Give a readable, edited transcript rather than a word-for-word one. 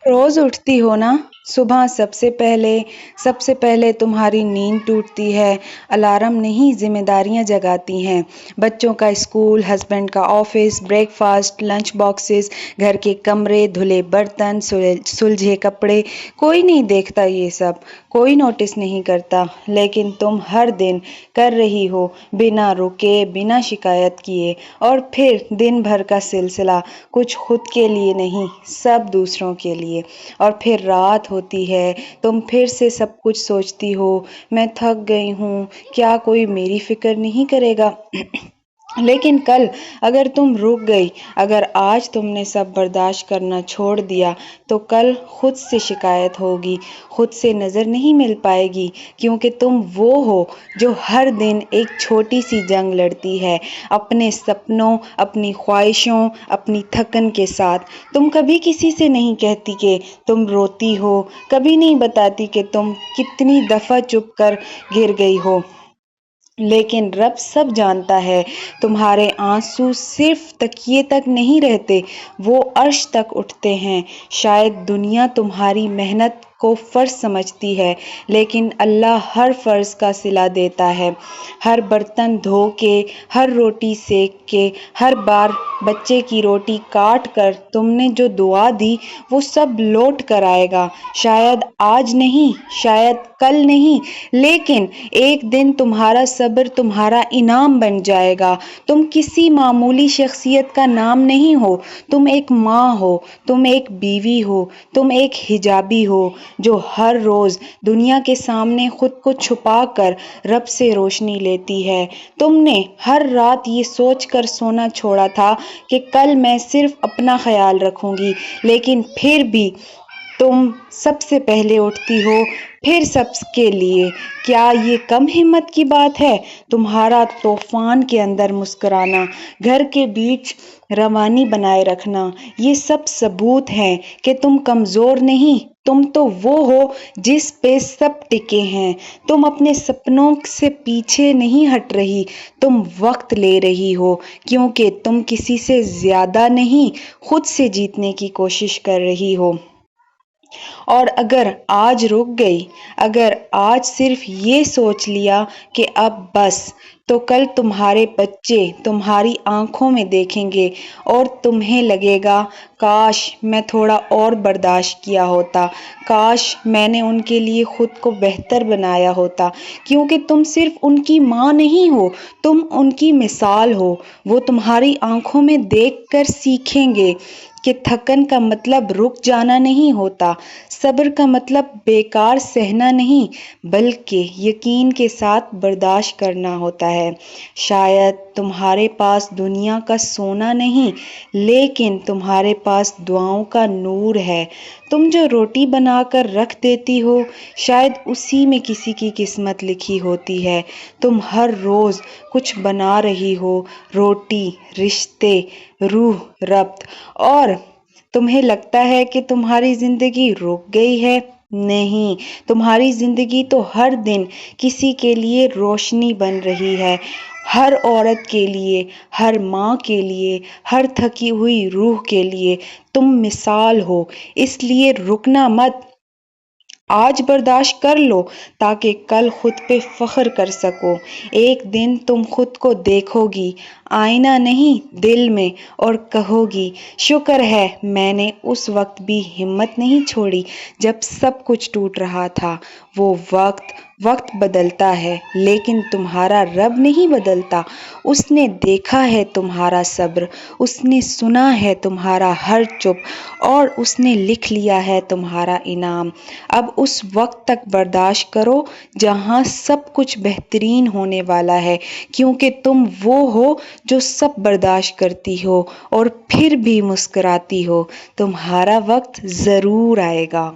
रोज उठती हो ना, सुबह सबसे पहले तुम्हारी नींद टूटती है। अलार्म नहीं, जिम्मेदारियां जगाती हैं। बच्चों का स्कूल, हस्बैंड का ऑफिस, ब्रेकफास्ट, लंच बॉक्सेस, घर के कमरे, धुले बर्तन, सुलझे कपड़े। कोई नहीं देखता ये सब, कोई नोटिस नहीं करता, लेकिन तुम हर दिन कर रही हो, बिना रुके, बिना शिकायत किए। और फिर दिन भर का सिलसिला, कुछ खुद के लिए नहीं, सब दूसरों के लिए। और फिर रात होती है, तुम फिर से सब कुछ सोचती हो, मैं थक गई हूँ, क्या कोई मेरी फिक्र नहीं करेगा। लेकिन कल अगर तुम रुक गई, अगर आज तुमने सब बर्दाश्त करना छोड़ दिया, तो कल खुद से शिकायत होगी, खुद से नज़र नहीं मिल पाएगी, क्योंकि तुम वो हो जो हर दिन एक छोटी सी जंग लड़ती है, अपने सपनों, अपनी ख्वाहिशों, अपनी थकन के साथ। तुम कभी किसी से नहीं कहती कि तुम रोती हो, कभी नहीं बताती कि तुम कितनी दफ़ा चुप कर गिर गई हो। लेकिन रब सब जानता है, तुम्हारे आंसू सिर्फ तकिए तक नहीं रहते, वो अर्श तक उठते हैं। शायद दुनिया तुम्हारी मेहनत को फ़र्ज समझती है, लेकिन अल्लाह हर फ़र्ज का सिला देता है। हर बर्तन धो के, हर रोटी सेक के, हर बार बच्चे की रोटी काट कर तुमने जो दुआ दी, वो सब लौट कर आएगा। शायद आज नहीं, शायद कल नहीं, लेकिन एक दिन तुम्हारा सब्र तुम्हारा इनाम बन जाएगा। तुम किसी मामूली शख्सियत का नाम नहीं हो, तुम एक माँ हो, तुम एक बीवी हो, तुम एक हिजाबी हो, जो हर रोज दुनिया के सामने खुद को छुपा कर रब से रोशनी लेती है। तुमने हर रात ये सोच कर सोना छोड़ा था कि कल मैं सिर्फ अपना ख्याल रखूंगी, लेकिन फिर भी तुम सबसे पहले उठती हो, फिर सबके लिए। क्या ये कम हिम्मत की बात है? तुम्हारा तूफान के अंदर मुस्कुराना, घर के बीच रवानी बनाए रखना, ये सब सबूत हैं कि तुम कमज़ोर नहीं, तुम तो वो हो जिस पे सब टिके हैं। तुम अपने सपनों से पीछे नहीं हट रही, तुम वक्त ले रही हो, क्योंकि तुम किसी से ज़्यादा नहीं, खुद से जीतने की कोशिश कर रही हो। और अगर आज रुक गई, अगर आज सिर्फ ये सोच लिया कि अब बस, तो कल तुम्हारे बच्चे तुम्हारी आंखों में देखेंगे और तुम्हें लगेगा, काश मैं थोड़ा और बर्दाश्त किया होता, काश मैंने उनके लिए खुद को बेहतर बनाया होता। क्योंकि तुम सिर्फ उनकी माँ नहीं हो, तुम उनकी मिसाल हो। वो तुम्हारी आंखों में देखकर सीखेंगे कि थकन का मतलब रुक जाना नहीं होता, सब्र का मतलब बेकार सहना नहीं, बल्कि यकीन के साथ बर्दाश्त करना होता है। शायद तुम्हारे पास दुनिया का सोना नहीं, लेकिन तुम्हारे पास दुआओं का नूर है। तुम जो रोटी बनाकर रख देती हो, शायद उसी में किसी की किस्मत लिखी होती है। तुम हर रोज कुछ बना रही हो, रोटी, रिश्ते, रूह, रब्त। और तुम्हें लगता है कि तुम्हारी जिंदगी रुक गई है। नहीं, तुम्हारी जिंदगी तो हर दिन किसी के लिए रोशनी बन रही है, हर औरत के लिए, हर माँ के लिए, हर थकी हुई रूह के लिए। तुम मिसाल हो, इसलिए रुकना मत। आज बर्दाश्त कर लो, ताकि कल खुद पे फख्र कर सको। एक दिन तुम खुद को देखोगी, आईना नहीं दिल में, और कहोगी, शुक्र है मैंने उस वक्त भी हिम्मत नहीं छोड़ी जब सब कुछ टूट रहा था। वो वक्त बदलता है, लेकिन तुम्हारा रब नहीं बदलता। उसने देखा है तुम्हारा सब्र, उसने सुना है तुम्हारा हर चुप, और उसने लिख लिया है तुम्हारा इनाम। अब उस वक्त तक बर्दाश्त करो जहां सब कुछ बेहतरीन होने वाला है, क्योंकि तुम वो हो जो सब बर्दाश्त करती हो और फिर भी मुस्कुराती हो। तुम्हारा वक्त जरूर आएगा।